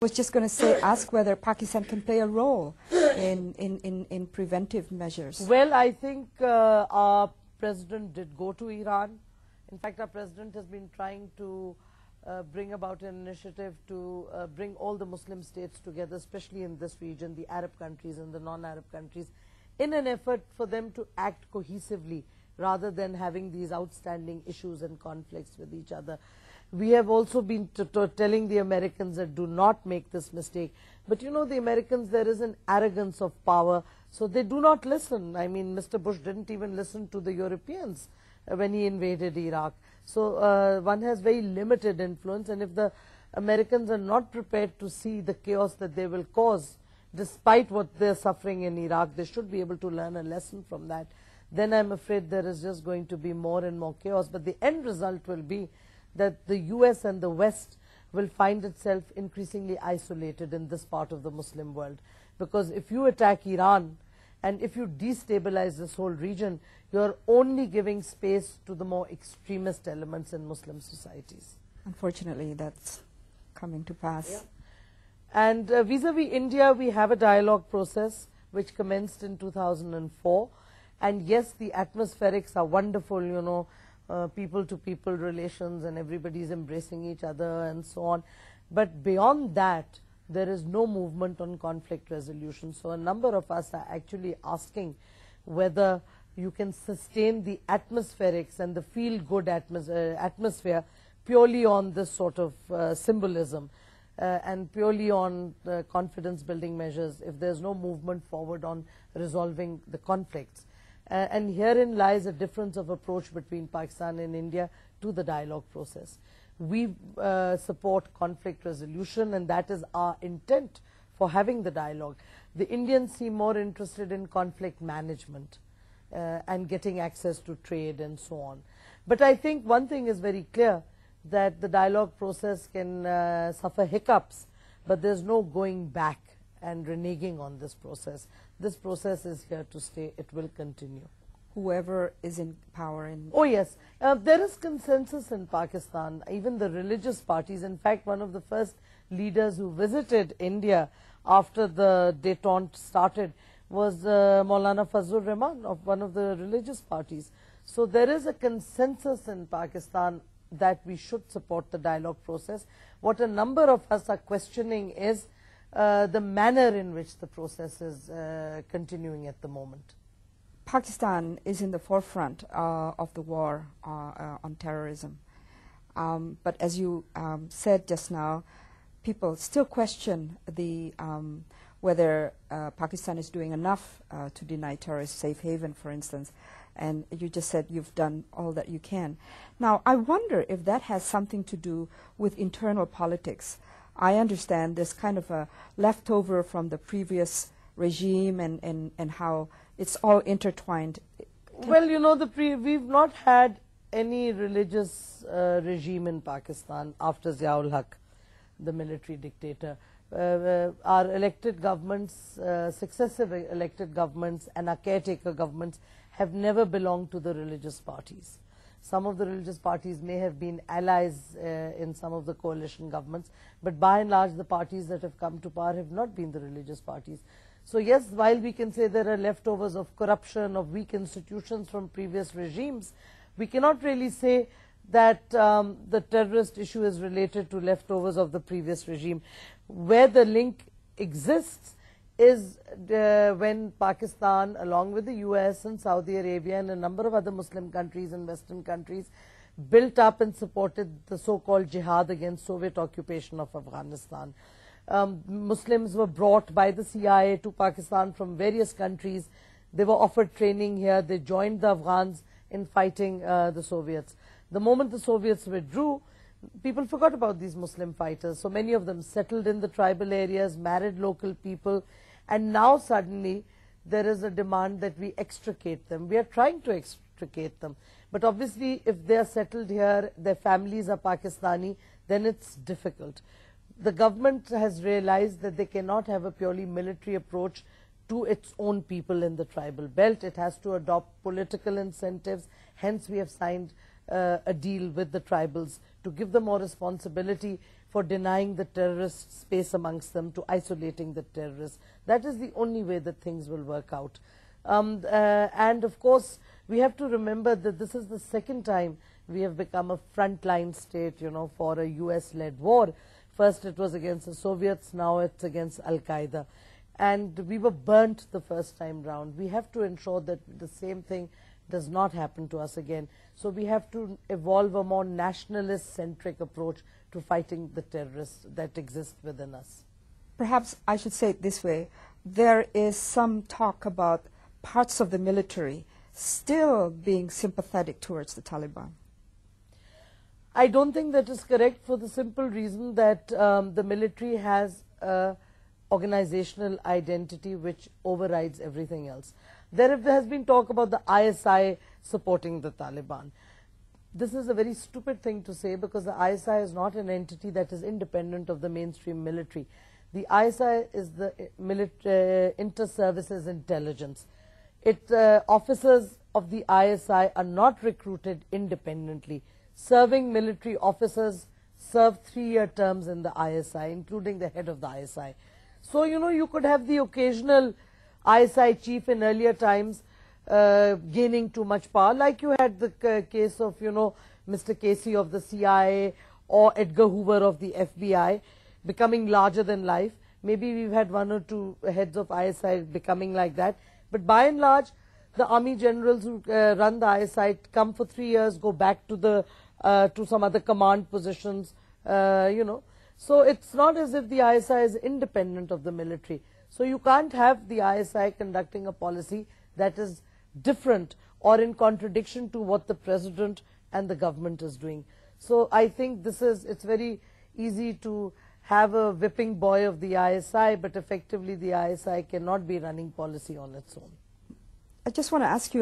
was just going to say, ask whether Pakistan can play a role in preventive measures. Well, I think our president did go to Iran. In fact, our president has been trying to bring about an initiative to bring all the Muslim states together, especially in this region, the Arab countries and the non-Arab countries, in an effort for them to act cohesively rather than having these outstanding issues and conflicts with each other. We have also been telling the Americans that do not make this mistake. But you know, the Americans, there is an arrogance of power, so they do not listen. I mean, Mr. Bush didn't even listen to the Europeans when he invaded Iraq. So one has very limited influence, and if the Americans are not prepared to see the chaos that they will cause, despite what they're suffering in Iraq, they should be able to learn a lesson from that. Then I'm afraid there is just going to be more and more chaos. But the end result will be that the US and the West will find itself increasingly isolated in this part of the Muslim world. Because if you attack Iran and if you destabilize this whole region, you're only giving space to the more extremist elements in Muslim societies. Unfortunately, that's coming to pass. Yeah. And vis-a-vis India, we have a dialogue process which commenced in 2004. And yes, the atmospherics are wonderful, you know, people-to-people relations, and everybody's embracing each other and so on. But beyond that, there is no movement on conflict resolution. So a number of us are actually asking whether you can sustain the atmospherics and the feel-good atmosphere purely on this sort of symbolism and purely on confidence-building measures if there's no movement forward on resolving the conflicts. And herein lies a difference of approach between Pakistan and India to the dialogue process. We support conflict resolution, and that is our intent for having the dialogue. The Indians seem more interested in conflict management and getting access to trade and so on. But I think one thing is very clear, that the dialogue process can suffer hiccups, but there's no going back and reneging on this process. This process is here to stay. It will continue. Whoever is in power in... Oh yes, there is consensus in Pakistan, even the religious parties. In fact, one of the first leaders who visited India after the détente started was Maulana Fazlur Rahman of one of the religious parties. So there is a consensus in Pakistan that we should support the dialogue process. What a number of us are questioning is the manner in which the process is continuing at the moment. Pakistan is in the forefront of the war on terrorism. But as you said just now, people still question the whether Pakistan is doing enough to deny terrorists safe haven, for instance. And you just said you've done all that you can. Now, I wonder if that has something to do with internal politics. I understand there's kind of a leftover from the previous regime and how it's all intertwined. Well, you know, we've not had any religious regime in Pakistan after Ziaul Haq, the military dictator. Our elected governments, successive elected governments and our caretaker governments have never belonged to the religious parties. Some of the religious parties may have been allies in some of the coalition governments, but by and large the parties that have come to power have not been the religious parties. So yes, while we can say there are leftovers of corruption, of weak institutions from previous regimes, we cannot really say that the terrorist issue is related to leftovers of the previous regime. Where the link exists is when Pakistan, along with the US and Saudi Arabia and a number of other Muslim countries and Western countries, built up and supported the so-called jihad against Soviet occupation of Afghanistan. Muslims were brought by the CIA to Pakistan from various countries. They were offered training here. They joined the Afghans in fighting the Soviets. The moment the Soviets withdrew, people forgot about these Muslim fighters. So many of them settled in the tribal areas, married local people, and now suddenly there is a demand that we extricate them. We are trying to extricate them. But obviously, if they are settled here, their families are Pakistani, then it's difficult. The government has realized that they cannot have a purely military approach to its own people in the tribal belt. It has to adopt political incentives. Hence, we have signed a deal with the tribals to give them more responsibility for denying the terrorists space amongst them, to isolating the terrorists. That is the only way that things will work out. And of course, we have to remember that this is the second time we have become a frontline state, you know, for a US-led war. First it was against the Soviets, now it's against Al-Qaeda. And we were burnt the first time round. We have to ensure that the same thing does not happen to us again. So we have to evolve a more nationalist-centric approach to fighting the terrorists that exist within us. Perhaps I should say it this way. There is some talk about parts of the military still being sympathetic towards the Taliban. I don't think that is correct, for the simple reason that the military has a organizational identity which overrides everything else. There has been talk about the ISI supporting the Taliban. This is a very stupid thing to say, because the ISI is not an entity that is independent of the mainstream military. The ISI is the inter-services intelligence. Officers of the ISI are not recruited independently. Serving military officers serve 3-year terms in the ISI, including the head of the ISI. So, you know, you could have the occasional ISI chief in earlier times gaining too much power, like you had the case of, you know, Mr. Casey of the CIA or Edgar Hoover of the FBI becoming larger than life. Maybe we've had 1 or 2 heads of ISI becoming like that. But by and large, the army generals who run the ISI come for 3 years, go back to the to some other command positions, you know. So it's not as if the ISI is independent of the military. So you can't have the ISI conducting a policy that is different or in contradiction to what the president and the government is doing. So I think it's very easy to have a whipping boy of the ISI, but effectively the ISI cannot be running policy on its own. I just want to ask you